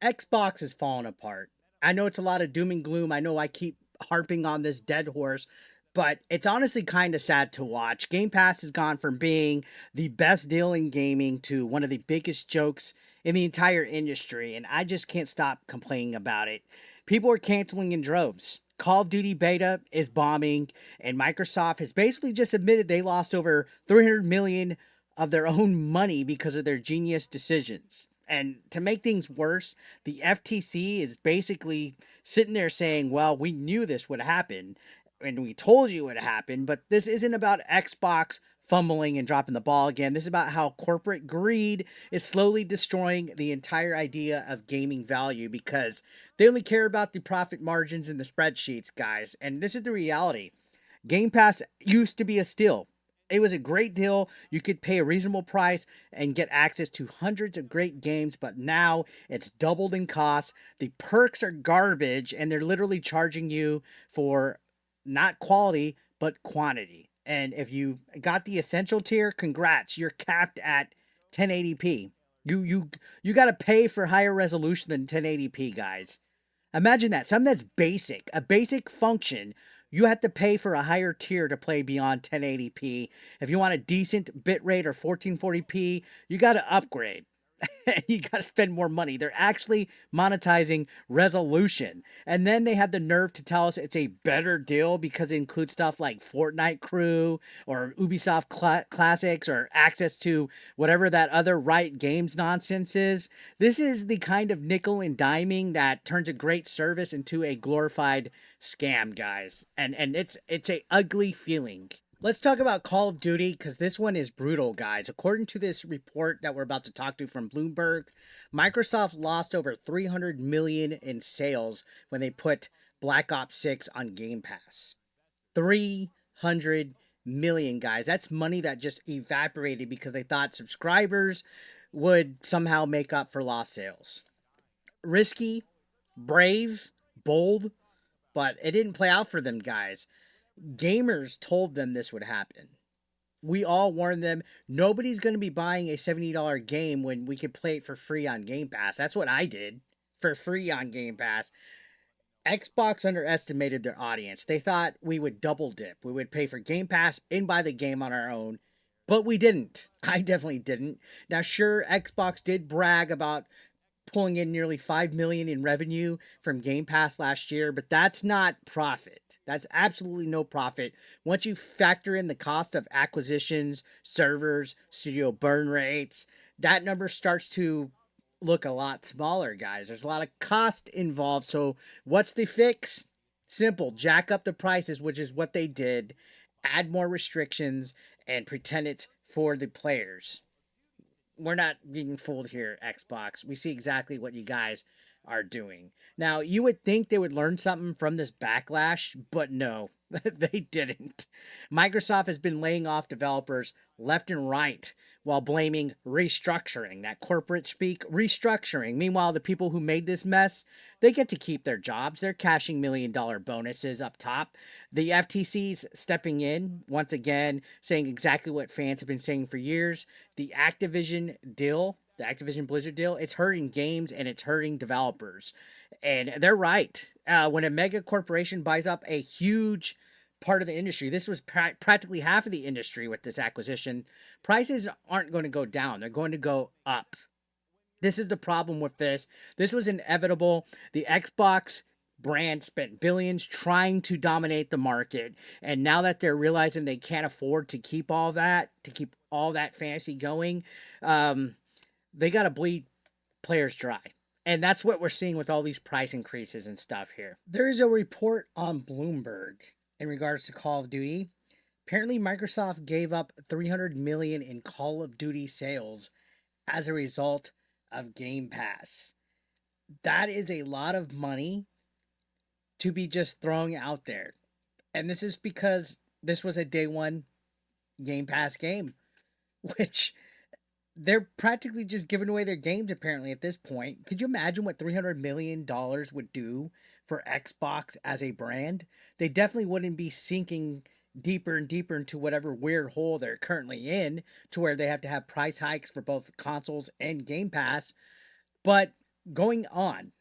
Xbox is falling apart. I know it's a lot of doom and gloom. I know I keep harping on this dead horse, but it's honestly kind of sad to watch. Game Pass has gone from being the best deal in gaming to one of the biggest jokes in the entire industry, and I just can't stop complaining about it. People are canceling in droves. Call of Duty beta is bombing, and Microsoft has basically just admitted they lost over 300 million of their own money because of their genius decisions. And to make things worse, the FTC is basically sitting there saying, well, we knew this would happen and we told you it would happen, but this isn't about Xbox fumbling and dropping the ball again. This is about how corporate greed is slowly destroying the entire idea of gaming value because they only care about the profit margins in the spreadsheets, guys. And this is the reality. Game Pass used to be a steal. It was a great deal. You could pay a reasonable price and get access to hundreds of great games, but now it's doubled in cost. The perks are garbage, and they're literally charging you for not quality, but quantity. And if you got the essential tier, congrats, you're capped at 1080p. You got to pay for higher resolution than 1080p, guys. Imagine that. Something that's basic, a basic function, you have to pay for a higher tier to play beyond 1080p. If you want a decent bitrate or 1440p, you got to upgrade. You got to spend more money. They're actually monetizing resolution. And then they had the nerve to tell us it's a better deal because it includes stuff like Fortnite Crew or Ubisoft Classics or access to whatever that other Riot Games nonsense is. This is the kind of nickel and diming that turns a great service into a glorified scam, guys. And it's a ugly feeling. Let's talk about Call of Duty because this one is brutal, guys. According to this report that we're about to talk to from Bloomberg, Microsoft lost over 300 million in sales when they put Black Ops 6 on Game Pass. 300 million, guys. That's money that just evaporated because they thought subscribers would somehow make up for lost sales. Risky, brave, bold, but it didn't play out for them, guys. Gamers told them this would happen. We all warned them nobody's going to be buying a $70 game when we could play it for free on Game Pass. That's what I did for free on Game Pass. Xbox underestimated their audience. They thought we would double dip. We would pay for Game Pass and buy the game on our own, but we didn't. I definitely didn't. Now, sure, Xbox did brag about pulling in nearly 5 million in revenue from Game Pass last year, but that's not profit. That's absolutely no profit. Once you factor in the cost of acquisitions, servers, studio burn rates, that number starts to look a lot smaller, guys. There's a lot of cost involved. So, what's the fix? Simple, jack up the prices, which is what they did, add more restrictions, and pretend it's for the players. We're not being fooled here, Xbox. We see exactly what you guys are doing. Now, you would think they would learn something from this backlash, but no, they didn't. Microsoft has been laying off developers left and right while blaming restructuring, that corporate speak, restructuring. Meanwhile, the people who made this mess, they get to keep their jobs. They're cashing $1 million bonuses up top. The FTC's stepping in once again, saying exactly what fans have been saying for years. The Activision deal, the Activision Blizzard deal, it's hurting games and it's hurting developers. And they're right. When a mega corporation buys up a huge part of the industry, this was practically half of the industry with this acquisition, prices aren't going to go down. They're going to go up. This is the problem with this. This was inevitable. The Xbox brand spent billions trying to dominate the market. And now that they're realizing they can't afford to keep all that, to keep all that fantasy going, they got to bleed players dry. And that's what we're seeing with all these price increases and stuff here. There is a report on Bloomberg in regards to Call of Duty. Apparently, Microsoft gave up 300 million in Call of Duty sales as a result of Game Pass. That is a lot of money to be just throwing out there. And this is because this was a day one Game Pass game, which they're practically just giving away their games apparently at this point. Could you imagine what $300 million would do for Xbox as a brand? They definitely wouldn't be sinking deeper and deeper into whatever weird hole they're currently in to where they have to have price hikes for both consoles and Game Pass. But going on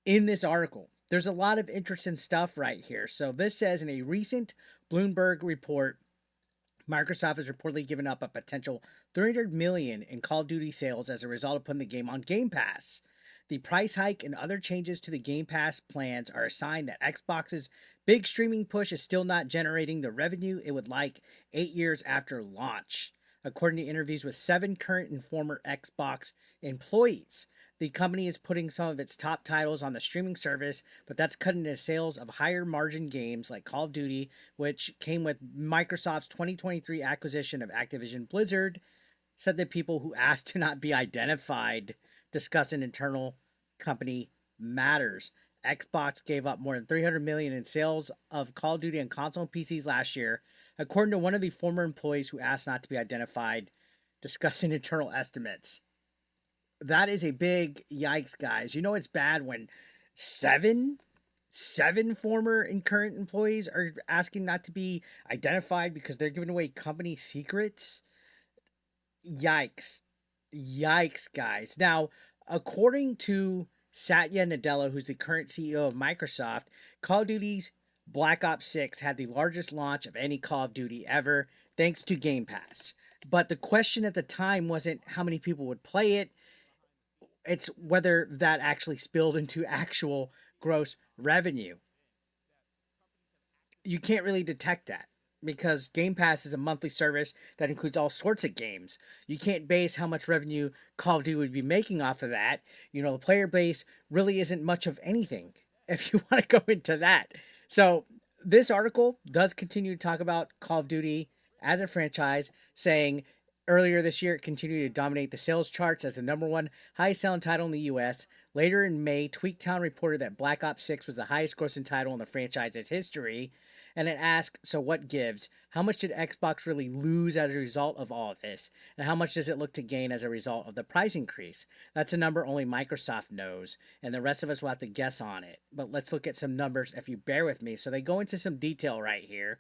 in this article. There's a lot of interesting stuff right here. So this says in a recent Bloomberg report, Microsoft has reportedly given up a potential 300 million in Call of Duty sales as a result of putting the game on Game Pass. The price hike and other changes to the Game Pass plans are a sign that Xbox's big streaming push is still not generating the revenue it would like 8 years after launch. According to interviews with 7 current and former Xbox employees, the company is putting some of its top titles on the streaming service, but that's cutting the sales of higher margin games like Call of Duty, which came with Microsoft's 2023 acquisition of Activision Blizzard, said that people who asked to not be identified discussing internal company matters. Xbox gave up more than 300 million in sales of Call of Duty on console and PCs last year, according to one of the former employees who asked not to be identified, discussing internal estimates. That is a big yikes, guys. You know it's bad when seven former and current employees are asking not to be identified because they're giving away company secrets. Yikes. Yikes, guys. Now, according to Satya Nadella, who's the current CEO of Microsoft, Call of Duty's Black Ops 6 had the largest launch of any Call of Duty ever, thanks to Game Pass. But the question at the time wasn't how many people would play it, it's whether that actually spilled into actual gross revenue. You can't really detect that because Game Pass is a monthly service that includes all sorts of games. You can't base how much revenue Call of Duty would be making off of that. You know, the player base really isn't much of anything if you want to go into that. So, this article does continue to talk about Call of Duty as a franchise, saying earlier this year it continued to dominate the sales charts as the number one highest selling title in the US. Later in May, Tweaktown reported that Black Ops 6 was the highest grossing title in the franchise's history. And it asked, so what gives? How much did Xbox really lose as a result of all of this? And how much does it look to gain as a result of the price increase? That's a number only Microsoft knows, and the rest of us will have to guess on it. But let's look at some numbers if you bear with me. So they go into some detail right here,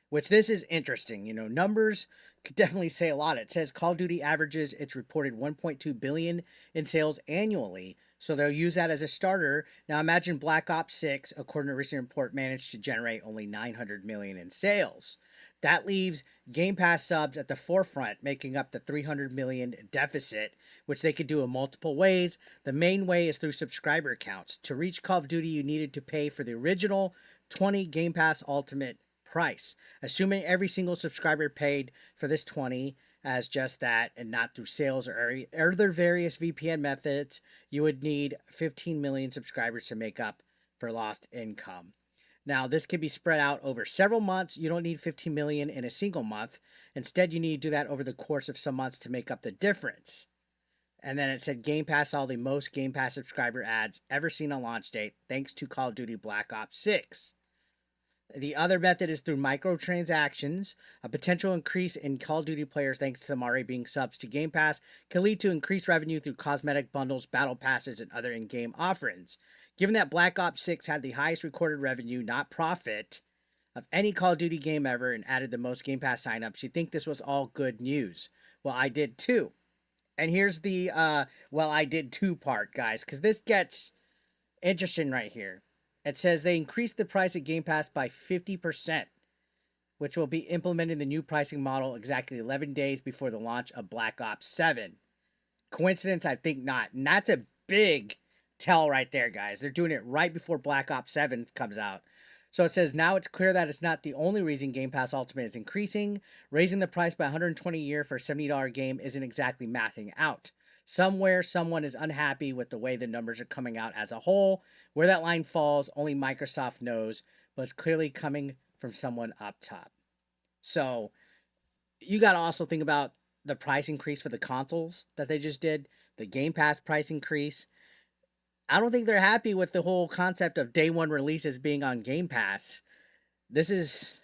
which this is interesting. You know, numbers could definitely say a lot. It says Call of Duty averages its reported 1.2 billion in sales annually. So they'll use that as a starter. Now imagine Black Ops 6, according to a recent report, managed to generate only 900 million in sales. That leaves Game Pass subs at the forefront, making up the 300 million deficit, which they could do in multiple ways. The main way is through subscriber counts. To reach Call of Duty, you needed to pay for the original 20 Game Pass Ultimate price. Assuming every single subscriber paid for this 20 as just that and not through sales or other various VPN methods, you would need 15 million subscribers to make up for lost income. Now, this can be spread out over several months. You don't need 15 million in a single month. Instead, you need to do that over the course of some months to make up the difference. And then it said Game Pass saw the most Game Pass subscriber ads ever seen on launch date, thanks to Call of Duty Black Ops 6. The other method is through microtransactions. A potential increase in Call of Duty players, thanks to them already being subs to Game Pass, can lead to increased revenue through cosmetic bundles, battle passes, and other in-game offerings. Given that Black Ops 6 had the highest recorded revenue, not profit, of any Call of Duty game ever and added the most Game Pass signups, you'd think this was all good news. Well, I did too. And here's the well, I did too part, guys, because this gets interesting right here. It says they increased the price of Game Pass by 50%, which will be implementing the new pricing model exactly 11 days before the launch of Black Ops 7. Coincidence? I think not. And that's a big tell right there, guys. They're doing it right before Black Ops 7 comes out. So it says now it's clear that it's not the only reason Game Pass Ultimate is increasing. Raising the price by $120 a year for a $70 game isn't exactly mathing out. Somewhere, someone is unhappy with the way the numbers are coming out as a whole. Where that line falls, only Microsoft knows, but it's clearly coming from someone up top. So, you got to also think about the price increase for the consoles that they just did, the Game Pass price increase. I don't think they're happy with the whole concept of day one releases being on Game Pass. This is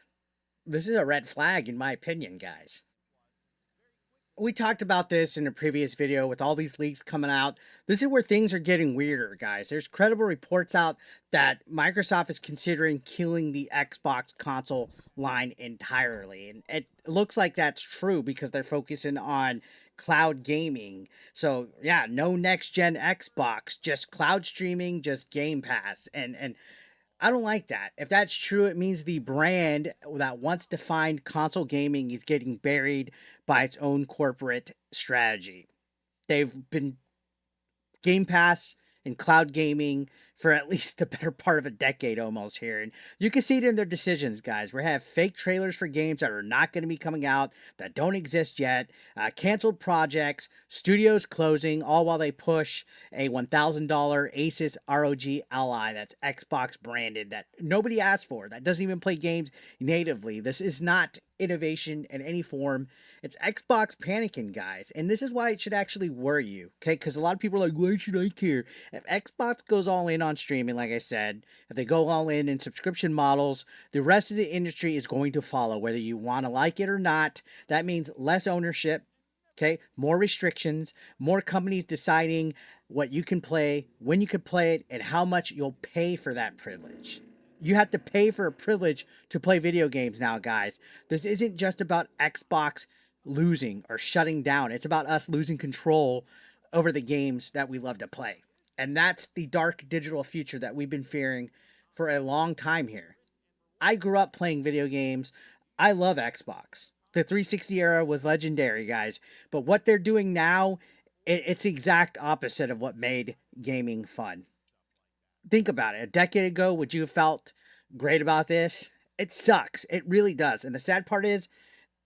a red flag in my opinion, guys. We talked about this in a previous video with all these leaks coming out. This is where things are getting weirder, guys. There's credible reports out that Microsoft is considering killing the Xbox console line entirely. And it looks like that's true because they're focusing on cloud gaming. So yeah, no next gen Xbox, just cloud streaming, just Game Pass. And I don't like that. If that's true, it means the brand that once defined console gaming is getting buried by its own corporate strategy. They've been Game Pass and cloud gaming for at least the better part of a decade almost here. And you can see it in their decisions, guys. We have fake trailers for games that are not going to be coming out, that don't exist yet, canceled projects, studios closing, all while they push a $1,000 Asus ROG Ally that's Xbox branded that nobody asked for, that doesn't even play games natively. This is not innovation in any form. It's Xbox panicking, guys. And this is why it should actually worry you, okay? Because a lot of people are like, why should I care? If Xbox goes all in on streaming, like I said, if they go all in subscription models, the rest of the industry is going to follow, whether you want to like it or not. That means less ownership, okay? More restrictions, more companies deciding what you can play, when you can play it, and how much you'll pay for that privilege. You have to pay for a privilege to play video games now, guys. This isn't just about Xbox losing or shutting down. It's about us losing control over the games that we love to play. And that's the dark digital future that we've been fearing for a long time here. I grew up playing video games. I love Xbox. The 360 era was legendary, guys. But what they're doing now, it's the exact opposite of what made gaming fun. Think about it. A decade ago, would you have felt great about this? It sucks. It really does. And the sad part is,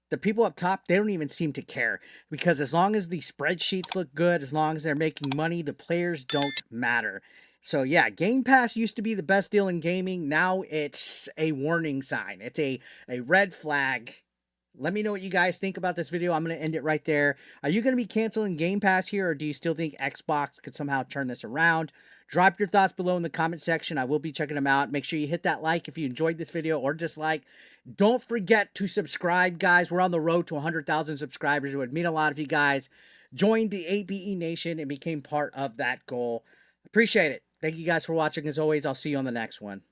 the people up top, they don't even seem to care because as long as the spreadsheets look good, as long as they're making money, the players don't matter. So yeah, Game Pass used to be the best deal in gaming. Now it's a warning sign. It's a red flag. Let me know what you guys think about this video. I'm going to end it right there. Are you going to be canceling Game Pass here, or do you still think Xbox could somehow turn this around? Drop your thoughts below in the comment section. I will be checking them out. Make sure you hit that like if you enjoyed this video, or dislike. Don't forget to subscribe, guys. We're on the road to 100,000 subscribers. It would mean a lot if you guys joined the ABE Nation and became part of that goal. Appreciate it. Thank you guys for watching. As always, I'll see you on the next one.